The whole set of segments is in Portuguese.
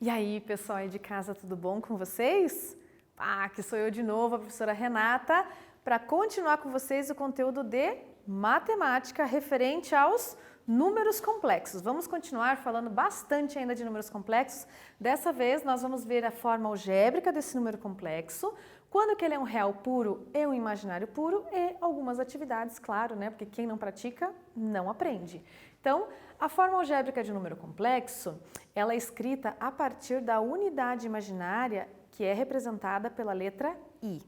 E aí, pessoal aí de casa, tudo bom com vocês? Aqui sou eu de novo, a professora Renata, para continuar com vocês o conteúdo de matemática referente aos números complexos. Vamos continuar falando bastante ainda de números complexos. Dessa vez nós vamos ver a forma algébrica desse número complexo, quando que ele é um real puro e um imaginário puro e algumas atividades, claro, né? Porque quem não pratica não aprende. Então, a forma algébrica de número complexo, ela é escrita a partir da unidade imaginária que é representada pela letra I.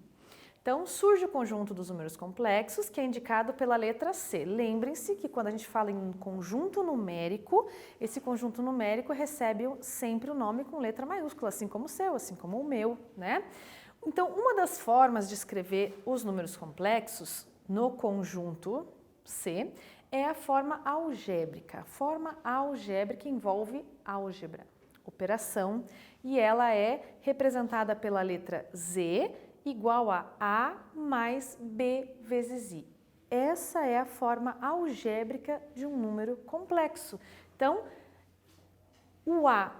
Então, surge o conjunto dos números complexos, que é indicado pela letra C. Lembrem-se que quando a gente fala em conjunto numérico, esse conjunto numérico recebe sempre o nome com letra maiúscula, assim como o seu, assim como o meu, né? Então, uma das formas de escrever os números complexos no conjunto C é a forma algébrica. A forma algébrica envolve álgebra, operação, e ela é representada pela letra Z igual a mais B vezes I. Essa é a forma algébrica de um número complexo. Então, o A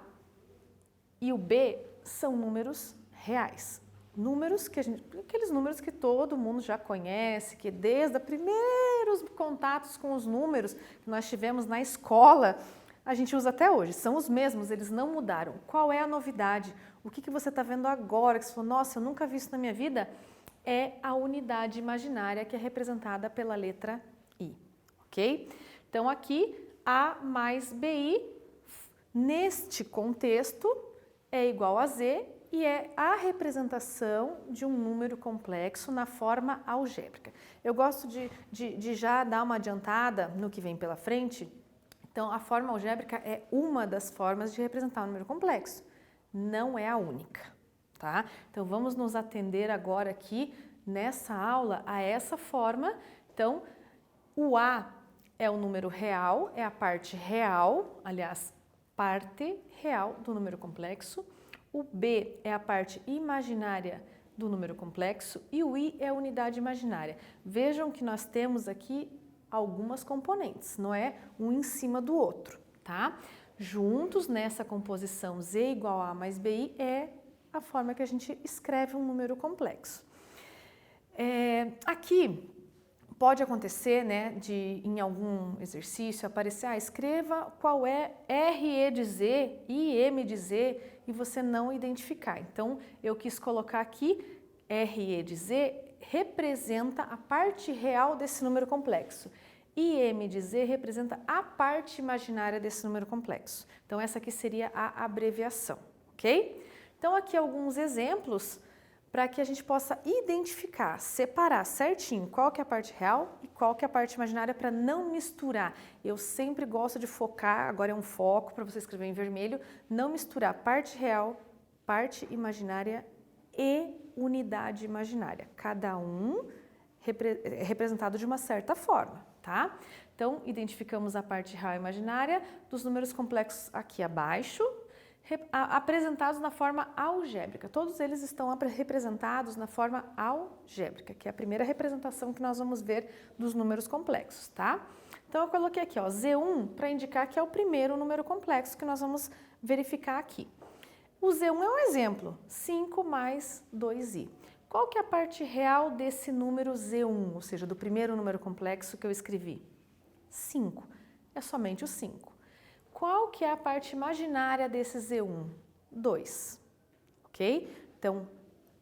e o B são números reais. Números que aqueles números que todo mundo já conhece, que desde os primeiros contatos com os números que nós tivemos na escola, a gente usa até hoje. São os mesmos, eles não mudaram. Qual é a novidade? O que você está vendo agora, que você falou, nossa, eu nunca vi isso na minha vida? É a unidade imaginária que é representada pela letra I, ok? Então aqui, A mais BI, neste contexto, é igual a Z, e é a representação de um número complexo na forma algébrica. Eu gosto de já dar uma adiantada no que vem pela frente. Então, a forma algébrica é uma das formas de representar um número complexo, não é a única, tá? Então, vamos nos atender agora aqui nessa aula a essa forma. Então, o A é o número real, é a parte real, aliás, parte real do número complexo. O B é a parte imaginária do número complexo e o I é a unidade imaginária. Vejam que nós temos aqui algumas componentes, não é um em cima do outro, tá? Juntos nessa composição Z igual a mais BI é a forma que a gente escreve um número complexo. Aqui pode acontecer, né, em algum exercício aparecer, escreva qual é RE de Z e M de Z e você não identificar. Então, eu quis colocar aqui RE de Z representa a parte real desse número complexo e M de Z representa a parte imaginária desse número complexo. Então, essa aqui seria a abreviação, ok? Então, aqui alguns exemplos para que a gente possa identificar, separar certinho qual que é a parte real e qual que é a parte imaginária para não misturar. Eu sempre gosto de focar, agora é um foco para você escrever em vermelho, não misturar parte real, parte imaginária e unidade imaginária. Cada um é representado de uma certa forma, tá? Então, identificamos a parte real e imaginária dos números complexos aqui abaixo, apresentados na forma algébrica. Todos eles estão representados na forma algébrica, que é a primeira representação que nós vamos ver dos números complexos, tá? Então, eu coloquei aqui, ó, Z1 para indicar que é o primeiro número complexo que nós vamos verificar aqui. O Z1 é um exemplo, 5 mais 2i. Qual que é a parte real desse número Z1, ou seja, do primeiro número complexo que eu escrevi? 5. É somente o 5. Qual que é a parte imaginária desse Z1? 2, ok? Então,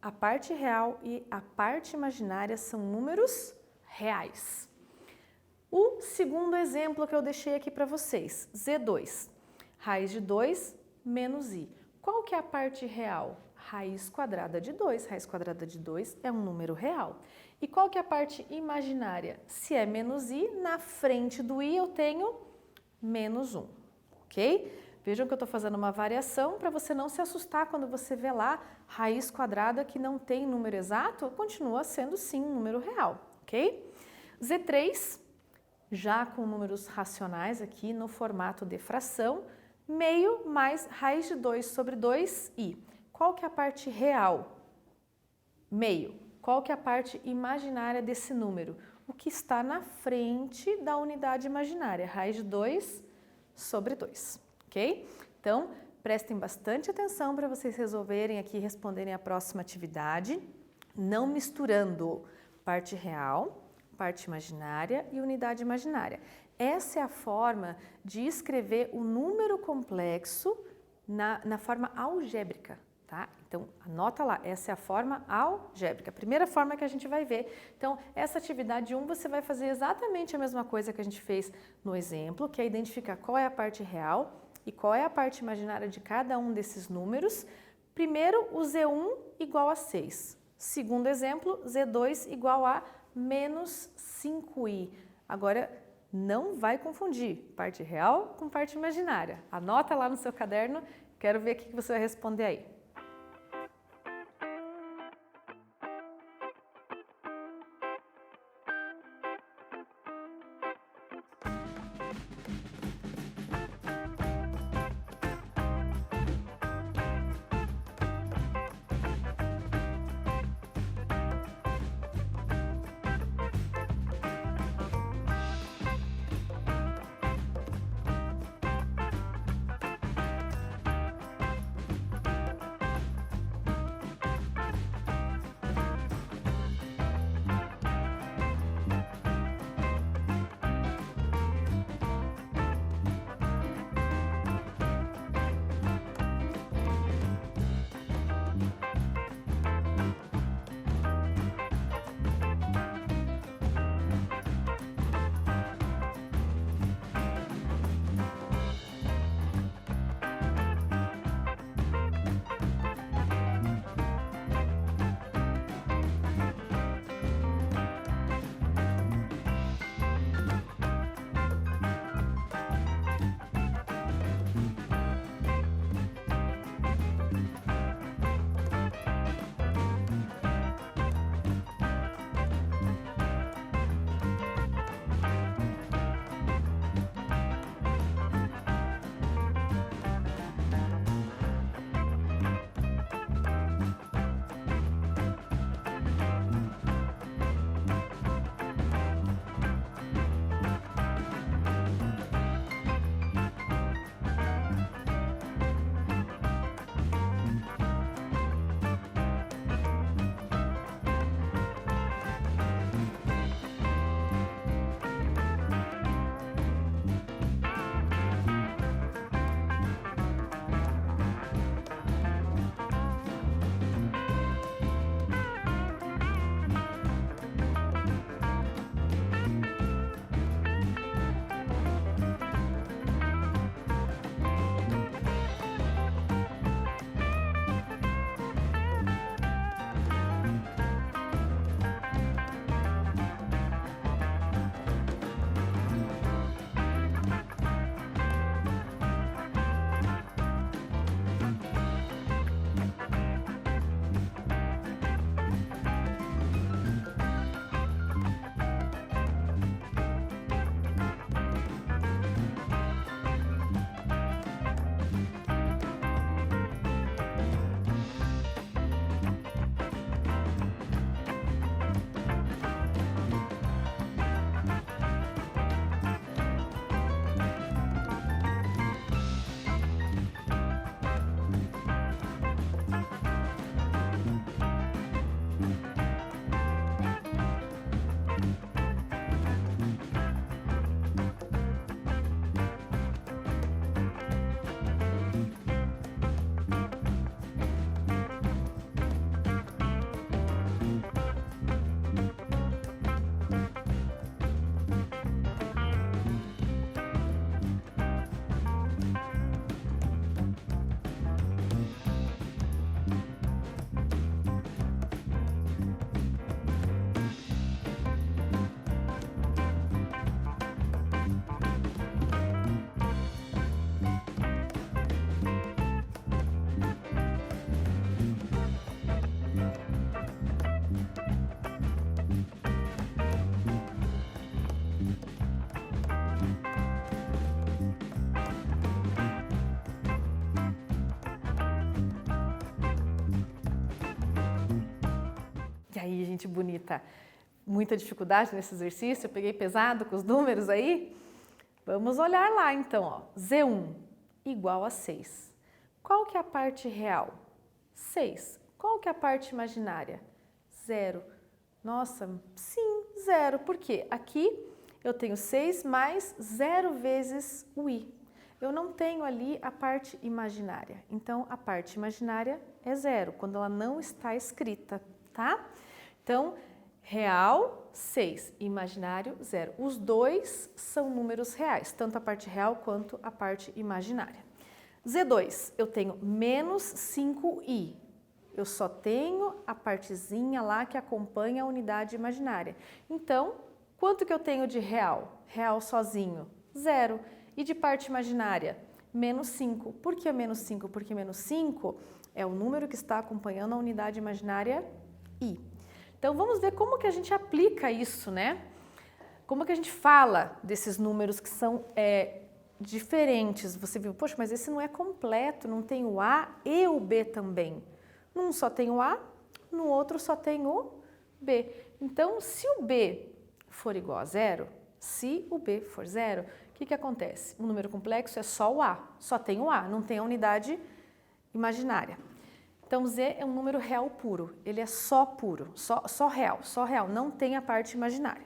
a parte real e a parte imaginária são números reais. O segundo exemplo que eu deixei aqui para vocês, Z2, raiz de 2 menos i. Qual que é a parte real? Raiz quadrada de 2. Raiz quadrada de 2 é um número real. E qual que é a parte imaginária? Se é menos i, na frente do i eu tenho menos 1. Ok? Vejam que eu estou fazendo uma variação para você não se assustar quando você vê lá raiz quadrada que não tem número exato, continua sendo sim um número real, ok? Z3, já com números racionais aqui no formato de fração, meio mais raiz de 2 sobre 2i. Qual que é a parte real? Meio. qual que é a parte imaginária desse número? O que está na frente da unidade imaginária, raiz de 2 sobre 2, ok? Então, prestem bastante atenção para vocês resolverem aqui e responderem a próxima atividade, não misturando parte real, parte imaginária e unidade imaginária. Essa é a forma de escrever o número complexo na forma algébrica, tá? Então, anota lá, essa é a forma algébrica, a primeira forma que a gente vai ver. Então, essa atividade 1, você vai fazer exatamente a mesma coisa que a gente fez no exemplo, que é identificar qual é a parte real e qual é a parte imaginária de cada um desses números. Primeiro, o Z1 igual a 6. Segundo exemplo, Z2 igual a menos 5i. Agora, não vai confundir parte real com parte imaginária. Anota lá no seu caderno, quero ver o que você vai responder aí. aí, gente bonita, muita dificuldade nesse exercício? Eu peguei pesado com os números aí? Vamos olhar lá então, ó. Z1 igual a 6. Qual que é a parte real? 6. Qual que é a parte imaginária? 0. Nossa, sim, 0. Por quê? Aqui eu tenho 6 mais 0 vezes o i. Eu não tenho ali a parte imaginária. Então, a parte imaginária é 0, quando ela não está escrita, tá? Então, real, 6, imaginário, 0. Os dois são números reais, tanto a parte real quanto a parte imaginária. Z2, eu tenho menos 5i. Eu só tenho a partezinha lá que acompanha a unidade imaginária. Então, quanto que eu tenho de real? Real sozinho? 0. E de parte imaginária? Menos 5. Por que menos 5? Porque menos 5 é o número que está acompanhando a unidade imaginária i. Então, vamos ver como que a gente aplica isso, né? Como que a gente fala desses números que são diferentes. Você viu, poxa, mas esse não é completo, não tem o A e o B também. Num só tem o A, no outro só tem o B. Então, se o B for igual a 0, se o B for 0, o que acontece? Um número complexo é só o A, só tem o A, não tem a unidade imaginária. Então, Z é um número real puro, ele é só puro, só real, não tem a parte imaginária.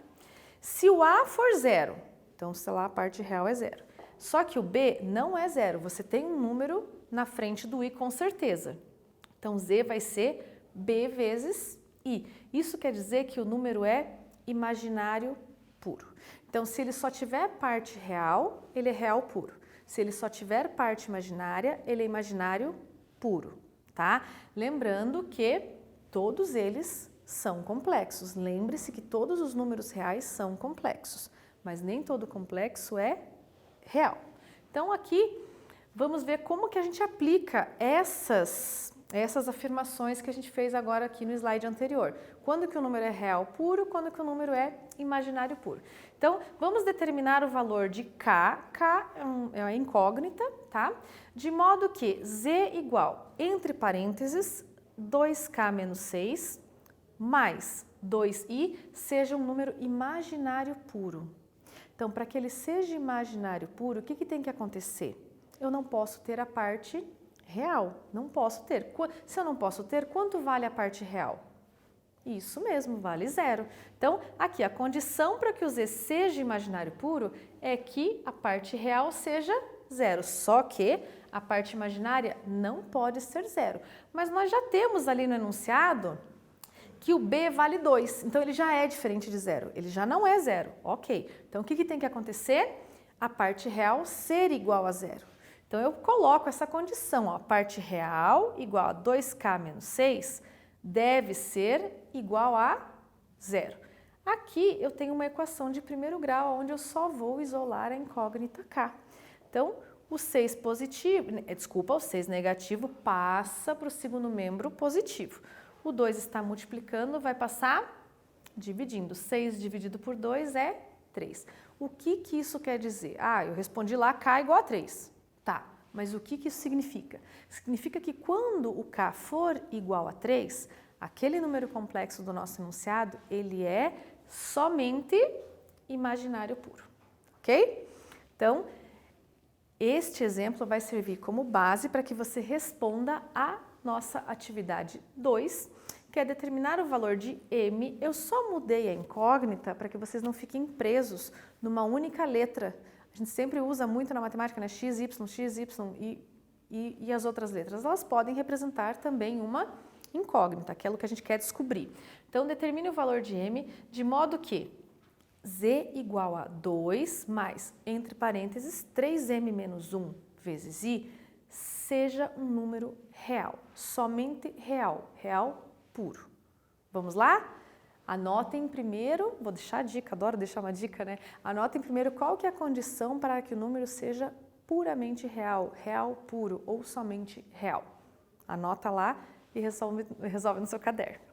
Se o A for 0, então, sei lá, a parte real é 0. Só que o B não é 0, você tem um número na frente do i com certeza. Então, Z vai ser B vezes I. Isso quer dizer que o número é imaginário puro. Então, se ele só tiver parte real, ele é real puro. Se ele só tiver parte imaginária, ele é imaginário puro, tá? Lembrando que todos eles são complexos. Lembre-se que todos os números reais são complexos, mas nem todo complexo é real. Então, aqui, vamos ver como que a gente aplica essas afirmações que a gente fez agora aqui no slide anterior. Quando que o número é real puro, quando que o número é imaginário puro. Então, vamos determinar o valor de k, é uma incógnita, tá? De modo que z igual, entre parênteses, 2k menos 6 mais 2i seja um número imaginário puro. Então, para que ele seja imaginário puro, o que tem que acontecer? Eu não posso ter a parte real, não posso ter. Se eu não posso ter, quanto vale a parte real? Isso mesmo, vale 0. Então, aqui a condição para que o z seja imaginário puro é que a parte real seja 0, só que a parte imaginária não pode ser 0. Mas nós já temos ali no enunciado que o b vale 2, então ele já é diferente de 0, ele já não é 0, ok. Então, o que tem que acontecer? A parte real ser igual a 0. Então, eu coloco essa condição, ó, a parte real igual a 2k menos 6 deve ser igual a 0. Aqui eu tenho uma equação de primeiro grau, onde eu só vou isolar a incógnita k. Então, o 6 positivo, o 6 negativo passa para o segundo membro positivo. O 2 está multiplicando, vai passar dividindo. 6 dividido por 2 é 3. O que isso quer dizer? Ah, eu respondi lá k igual a 3. Tá, mas o que isso significa? Significa que quando o k for igual a 3, aquele número complexo do nosso enunciado, ele é somente imaginário puro, ok? Então, este exemplo vai servir como base para que você responda a nossa atividade 2, que é determinar o valor de m. Eu só mudei a incógnita para que vocês não fiquem presos numa única letra. A gente sempre usa muito na matemática, né? X, y e as outras letras. Elas podem representar também uma incógnita, aquilo que a gente quer descobrir. Então, determine o valor de m de modo que z igual a 2 mais, entre parênteses, 3m menos 1 vezes i, seja um número real, somente real, real puro. Vamos lá? Anotem primeiro, vou deixar a dica, adoro deixar uma dica, né? Anotem primeiro qual que é a condição para que o número seja puramente real, real puro ou somente real. Anota lá e resolve no seu caderno.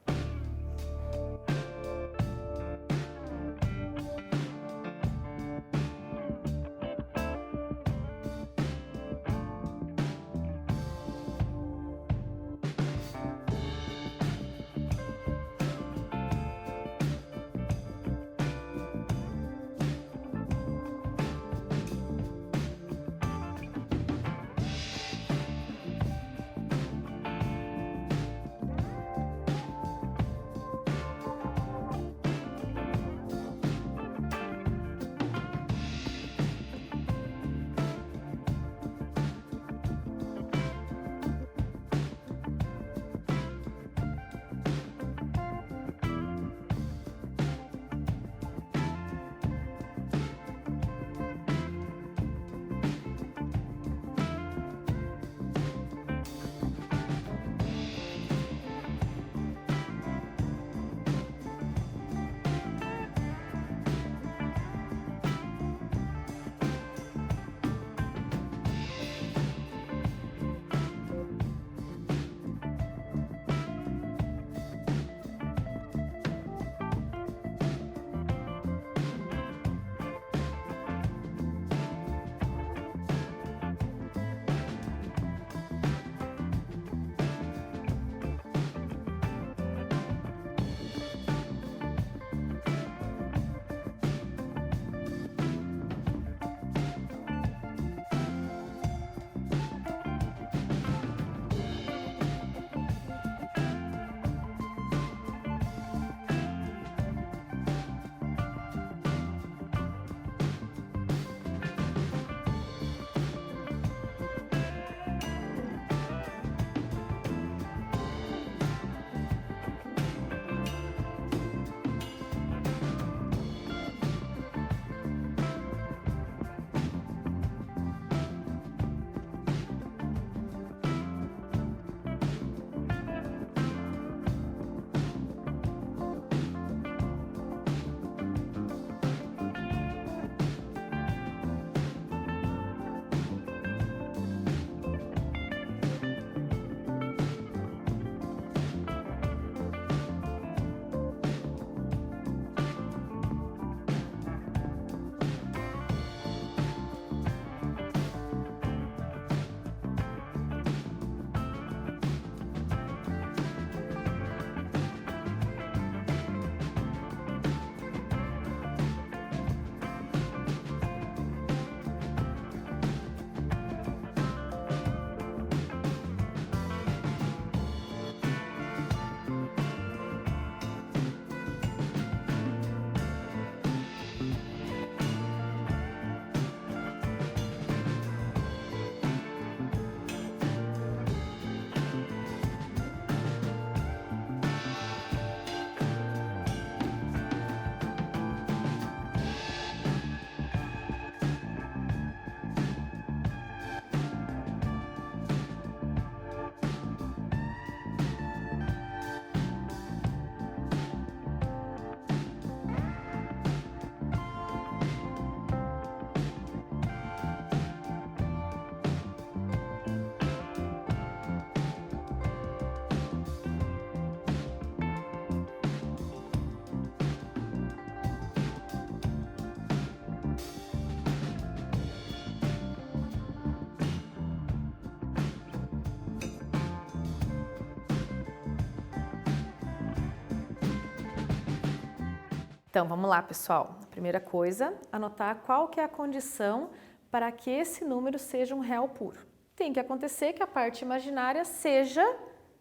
Então, vamos lá, pessoal. Primeira coisa, anotar qual que é a condição para que esse número seja um real puro. Tem que acontecer que a parte imaginária seja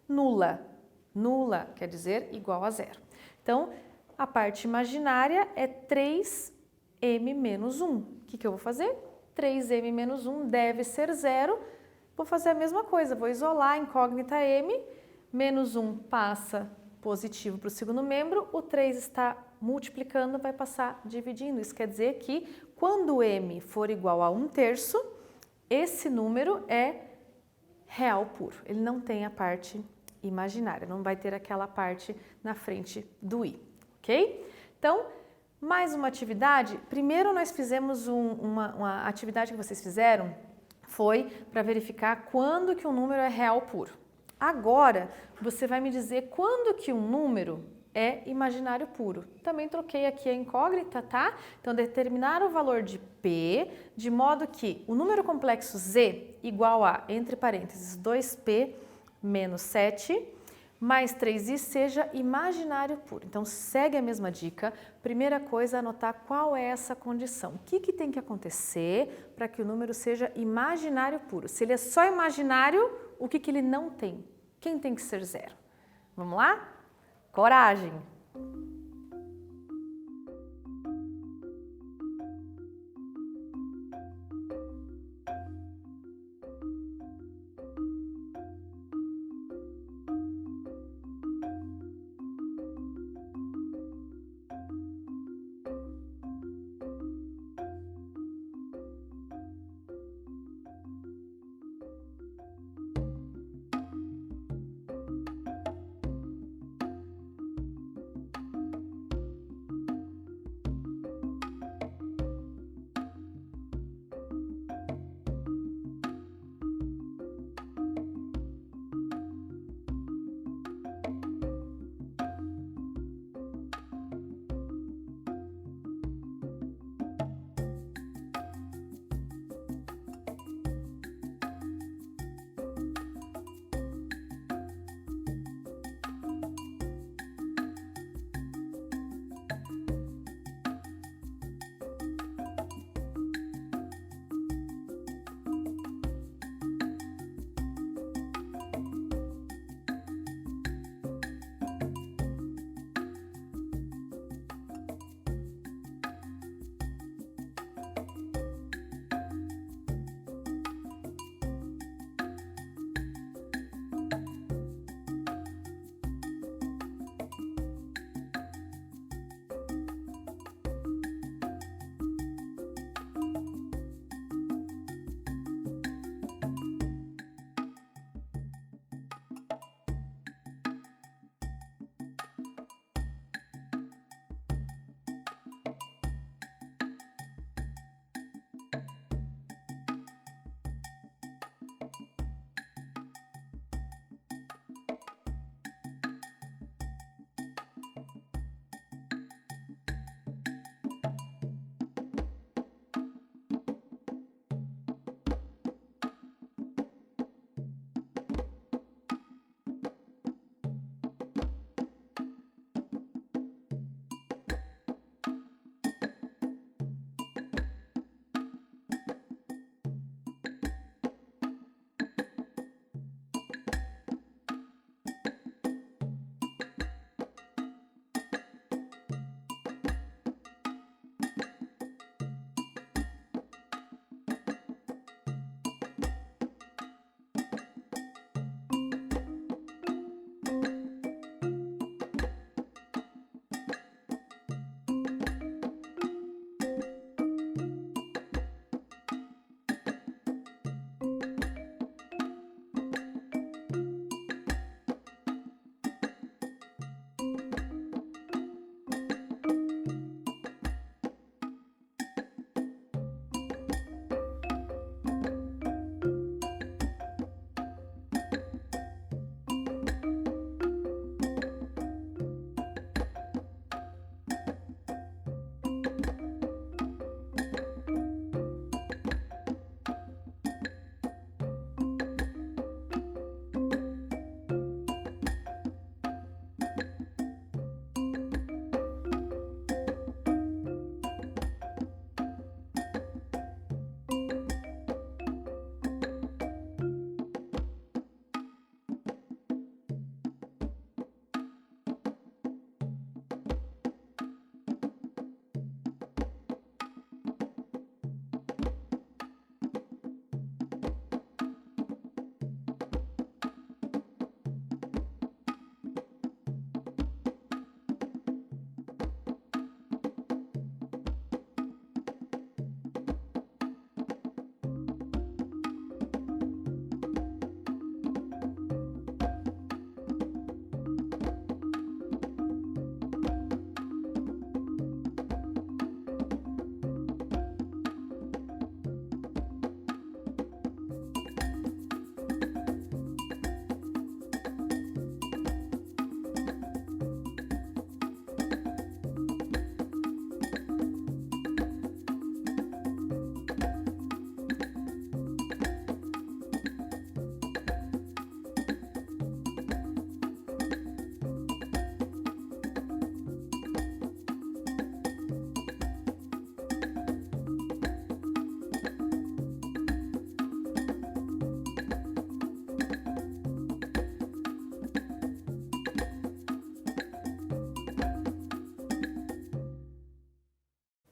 nula. Nula quer dizer igual a zero. Então, a parte imaginária é 3m menos 1. O que eu vou fazer? 3m menos 1 deve ser zero. Vou fazer a mesma coisa, vou isolar a incógnita m, menos 1 passa positivo para o segundo membro, o 3 está multiplicando, vai passar dividindo. Isso quer dizer que quando m for igual a 1/3, esse número é real puro. Ele não tem a parte imaginária, não vai ter aquela parte na frente do i, ok? Então, mais uma atividade. Primeiro nós fizemos uma atividade que vocês fizeram, foi para verificar quando que um número é real puro. Agora, você vai me dizer quando que um número é imaginário puro. Também troquei aqui a incógnita, tá? Então, determinar o valor de P, de modo que o número complexo Z igual a, entre parênteses, 2P menos 7 mais 3i seja imaginário puro. Então, segue a mesma dica. Primeira coisa, anotar qual é essa condição. O que tem que acontecer para que o número seja imaginário puro? Se ele é só imaginário, o que ele não tem? Quem tem que ser zero? Vamos lá? Coragem!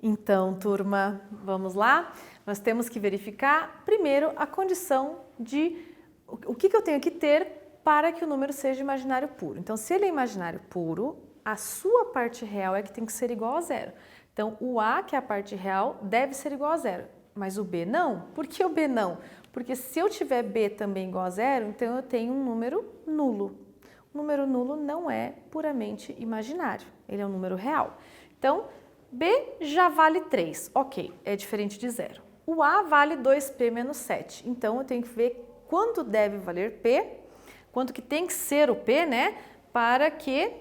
Então, turma, vamos lá? Nós temos que verificar primeiro a condição de o que eu tenho que ter para que o número seja imaginário puro. Então, se ele é imaginário puro, a sua parte real é que tem que ser igual a zero. Então, o A, que é a parte real, deve ser igual a zero, mas o B não. Por que o B não? Porque se eu tiver B também igual a zero, então eu tenho um número nulo. O número nulo não é puramente imaginário, ele é um número real. Então, B já vale 3, ok, é diferente de zero. O A vale 2P menos 7, então eu tenho que ver quanto deve valer P, quanto que tem que ser o P, né, para que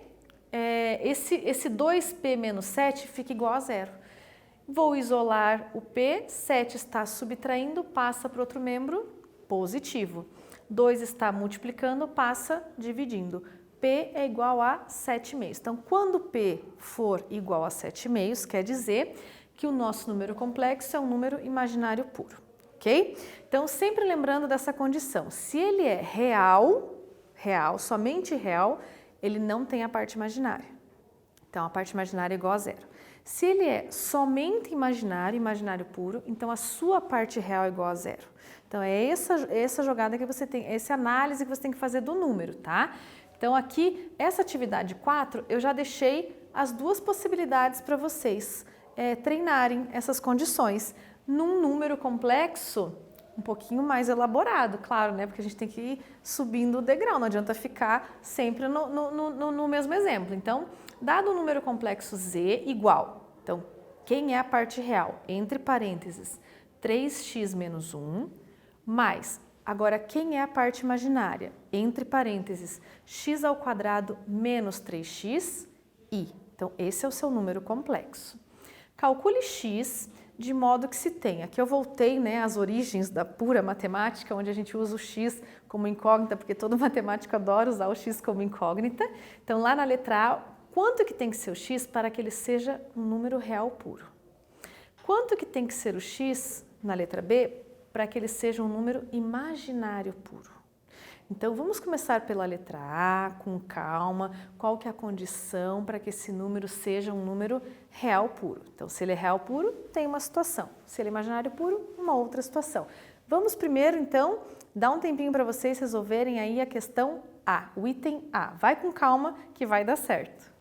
esse 2P menos 7 fique igual a zero. Vou isolar o P, 7 está subtraindo, passa para outro membro positivo. 2 está multiplicando, passa dividindo. P é igual a 7/2. Então, quando P for igual a 7/2, quer dizer que o nosso número complexo é um número imaginário puro, ok? Então, sempre lembrando dessa condição, se ele é real, somente real, ele não tem a parte imaginária. Então, a parte imaginária é igual a zero. Se ele é somente imaginário, imaginário puro, então a sua parte real é igual a zero. Então, é essa jogada que você tem, essa análise que você tem que fazer do número, tá? Então, aqui, essa atividade 4, eu já deixei as duas possibilidades para vocês treinarem essas condições num número complexo um pouquinho mais elaborado, claro, né? Porque a gente tem que ir subindo o degrau, não adianta ficar sempre no mesmo exemplo. Então, dado o número complexo Z igual, então, quem é a parte real? Entre parênteses, 3x menos 1, mais, agora, quem é a parte imaginária? Entre parênteses, x ao quadrado menos 3x, i. Então, esse é o seu número complexo. Calcule x de modo que se tenha. Aqui eu voltei, né, às origens da pura matemática, onde a gente usa o x como incógnita, porque todo matemático adora usar o x como incógnita. Então, lá na letra A, quanto que tem que ser o x para que ele seja um número real puro? Quanto que tem que ser o x, na letra B, para que ele seja um número imaginário puro? Então, vamos começar pela letra A, com calma, qual que é a condição para que esse número seja um número real puro. Então, se ele é real puro, tem uma situação. Se ele é imaginário puro, uma outra situação. Vamos primeiro, então, dar um tempinho para vocês resolverem aí a questão A, o item A. Vai com calma que vai dar certo.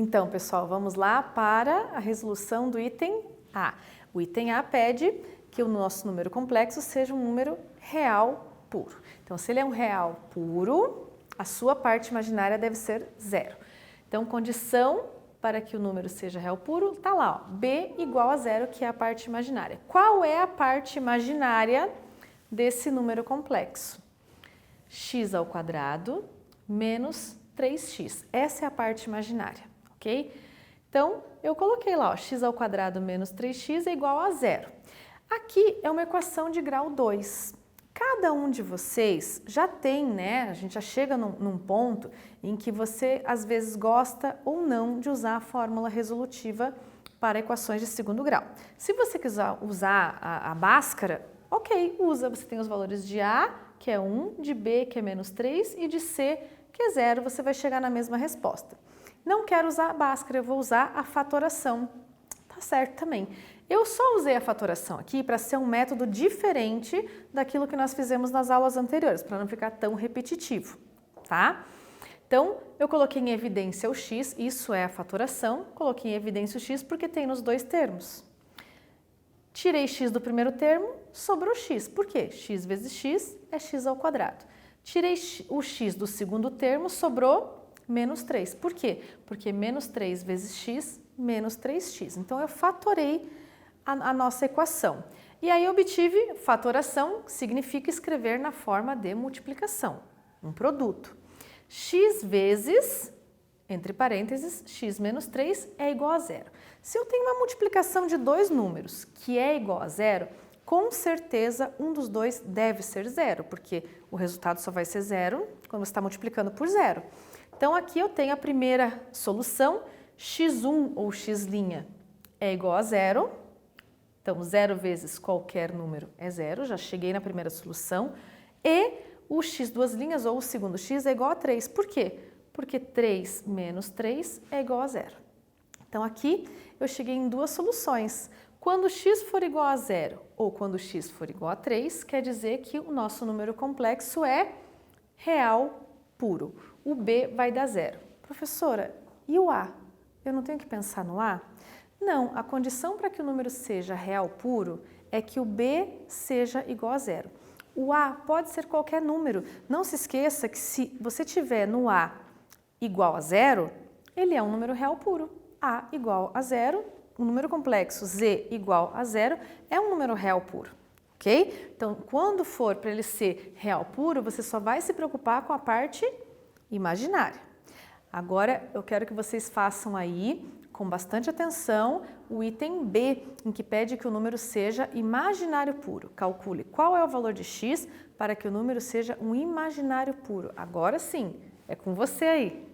Então, pessoal, vamos lá para a resolução do item A. O item A pede que o nosso número complexo seja um número real puro. Então, se ele é um real puro, a sua parte imaginária deve ser 0. Então, condição para que o número seja real puro, está lá, ó, b igual a 0, que é a parte imaginária. Qual é a parte imaginária desse número complexo? X ao quadrado menos 3x. Essa é a parte imaginária, ok? Então, eu coloquei lá, ó, x ao quadrado menos 3x é igual a 0. Aqui é uma equação de grau 2. Cada um de vocês já tem, né? A gente já chega num ponto em que você às vezes gosta ou não de usar a fórmula resolutiva para equações de segundo grau. Se você quiser usar a Bhaskara, ok, usa. Você tem os valores de A, que é 1, de B, que é menos 3, e de C, que é 0, você vai chegar na mesma resposta. Não quero usar a Bhaskara, eu vou usar a fatoração. Tá certo também. Eu só usei a fatoração aqui para ser um método diferente daquilo que nós fizemos nas aulas anteriores, para não ficar tão repetitivo, tá? Então, eu coloquei em evidência o x, isso é a fatoração, coloquei em evidência o x porque tem nos dois termos. Tirei x do primeiro termo, sobrou x. Por quê? X vezes x é x ao quadrado. Tirei o x do segundo termo, sobrou menos 3. Por quê? Porque menos 3 vezes x, menos 3x. Então, eu fatorei a nossa equação. E aí obtive fatoração, que significa escrever na forma de multiplicação, um produto. X vezes, entre parênteses, x menos 3 é igual a 0. Se eu tenho uma multiplicação de dois números que é igual a 0, com certeza um dos dois deve ser 0, porque o resultado só vai ser 0 quando você está multiplicando por 0. Então aqui eu tenho a primeira solução, x1 ou x' é igual a 0. Então, 0 vezes qualquer número é 0, já cheguei na primeira solução. E o x duas linhas, ou o segundo x, é igual a 3. Por quê? Porque 3 menos 3 é igual a 0. Então, aqui eu cheguei em duas soluções. Quando x for igual a 0 ou quando x for igual a 3, quer dizer que o nosso número complexo é real puro. O b vai dar 0. Professora, e o a? Eu não tenho que pensar no a? Não, a condição para que o número seja real puro é que o b seja igual a 0. O a pode ser qualquer número. Não se esqueça que se você tiver no a igual a 0, ele é um número real puro. A igual a 0, um número complexo z igual a 0 é um número real puro, ok? Então, quando for para ele ser real puro, você só vai se preocupar com a parte imaginária. Agora, eu quero que vocês façam aí, com bastante atenção, o item B, em que pede que o número seja imaginário puro. Calcule qual é o valor de x para que o número seja um imaginário puro. Agora sim, é com você aí.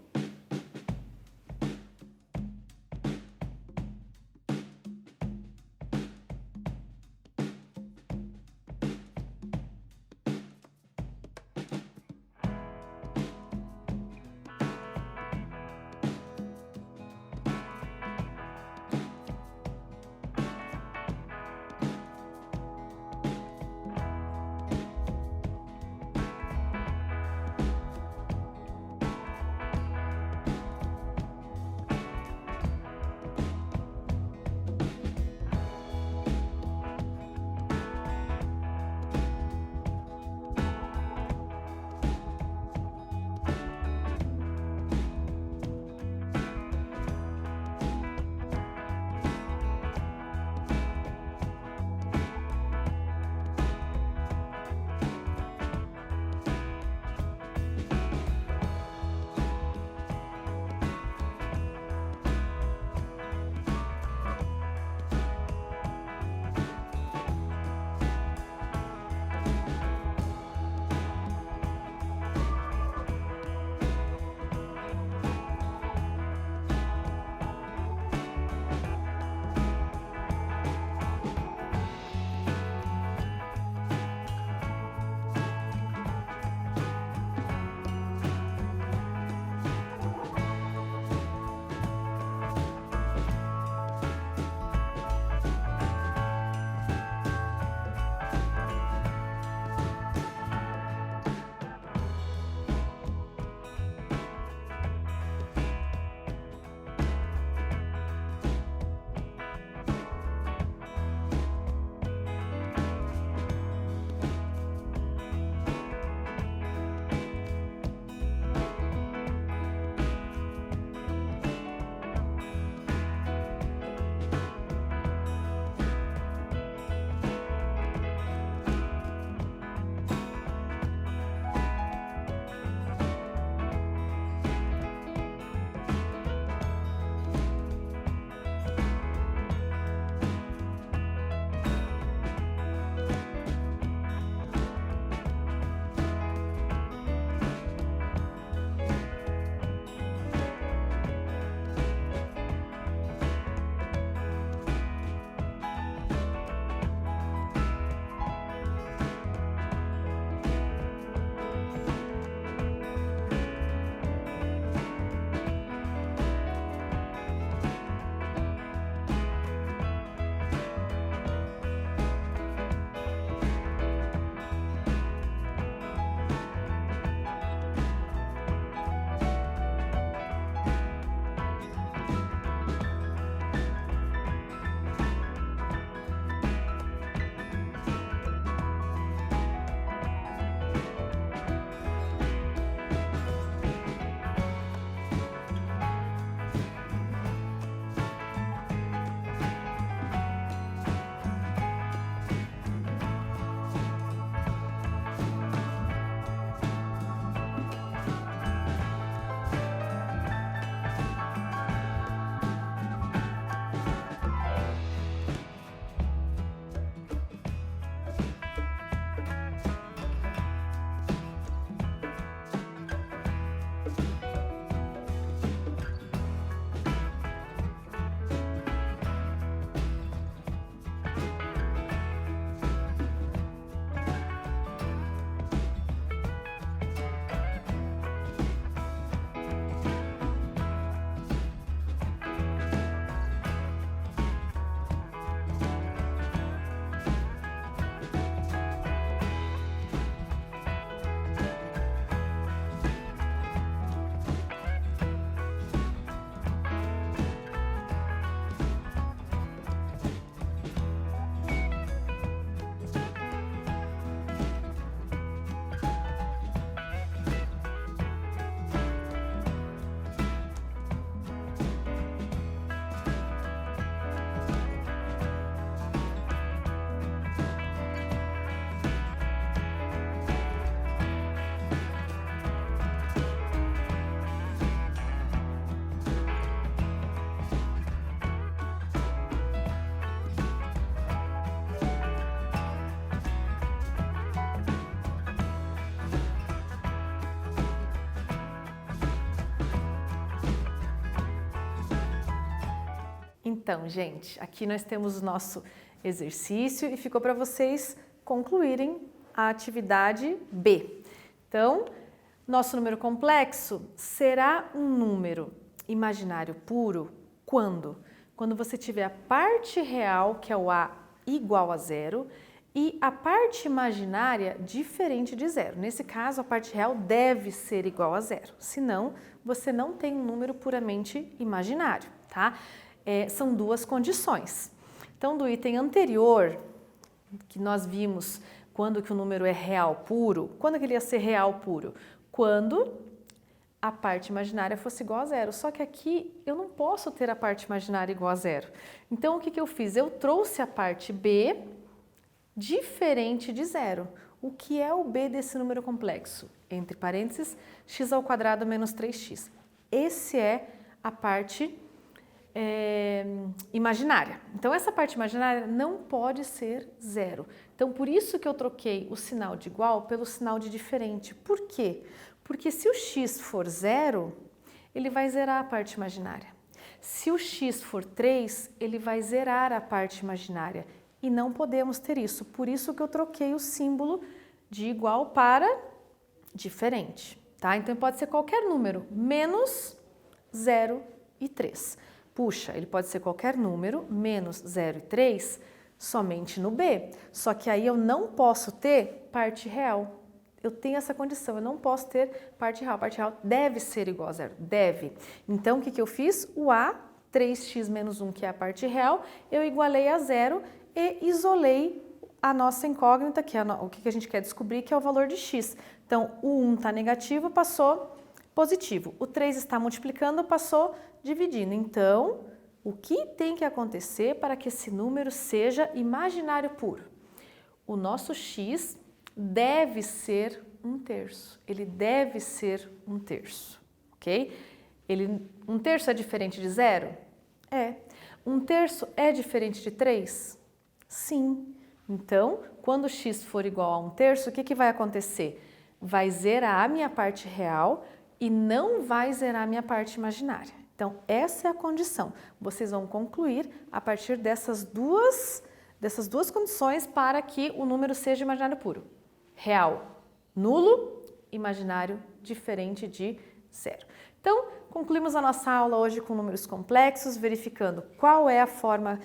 Então, gente, aqui nós temos o nosso exercício e ficou para vocês concluírem a atividade B. Então, nosso número complexo será um número imaginário puro quando? Quando você tiver a parte real, que é o A, igual a zero, e a parte imaginária diferente de zero. Nesse caso, a parte real deve ser igual a zero, senão você não tem um número puramente imaginário, tá? São duas condições. Então, do item anterior, que nós vimos quando que o número é real puro, quando que ele ia ser real puro? Quando a parte imaginária fosse igual a zero. Só que aqui eu não posso ter a parte imaginária igual a zero. Então, o que eu fiz? Eu trouxe a parte B diferente de zero. O que é o B desse número complexo? Entre parênteses, x ao quadrado menos 3x. Esse é a parte imaginária. Então, essa parte imaginária não pode ser zero. Então, por isso que eu troquei o sinal de igual pelo sinal de diferente. Por quê? Porque se o x for zero, ele vai zerar a parte imaginária. Se o x for 3, ele vai zerar a parte imaginária. E não podemos ter isso. Por isso que eu troquei o símbolo de igual para diferente. Tá? Então, pode ser qualquer número, menos 0 e 3. Puxa, ele pode ser qualquer número, menos 0 e 3, somente no B. Só que aí eu não posso ter parte real. Eu tenho essa condição, eu não posso ter parte real. Parte real deve ser igual a zero, deve. Então, o que eu fiz? O A, 3x menos 1, que é a parte real, eu igualei a zero e isolei a nossa incógnita, que é o que a gente quer descobrir, que é o valor de x. Então, o 1 está negativo, passou positivo. O 3 está multiplicando, passou dividindo. Então, o que tem que acontecer para que esse número seja imaginário puro? O nosso x deve ser 1/3. Ele deve ser 1/3, ok? 1/3 é diferente de zero? É. 1/3 é diferente de 3? Sim. Então, quando x for igual a 1/3, o que vai acontecer? Vai zerar a minha parte real e não vai zerar a minha parte imaginária. Então, essa é a condição. Vocês vão concluir a partir dessas duas condições para que o número seja imaginário puro. Real, nulo, imaginário, diferente de zero. Então, concluímos a nossa aula hoje com números complexos, verificando qual é a forma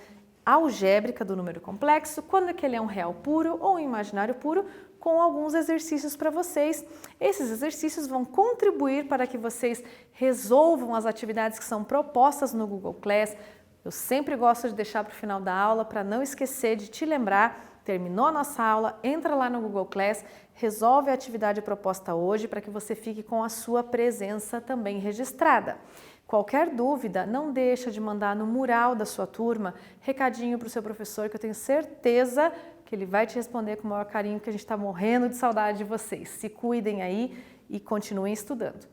algébrica do número complexo, quando é que ele é um real puro ou um imaginário puro, com alguns exercícios para vocês. Esses exercícios vão contribuir para que vocês resolvam as atividades que são propostas no Google Class. Eu sempre gosto de deixar para o final da aula para não esquecer de te lembrar. Terminou a nossa aula, entra lá no Google Class, resolve a atividade proposta hoje para que você fique com a sua presença também registrada. Qualquer dúvida, não deixa de mandar no mural da sua turma, recadinho para o seu professor, que eu tenho certeza que ele vai te responder com o maior carinho, que a gente está morrendo de saudade de vocês. Se cuidem aí e continuem estudando.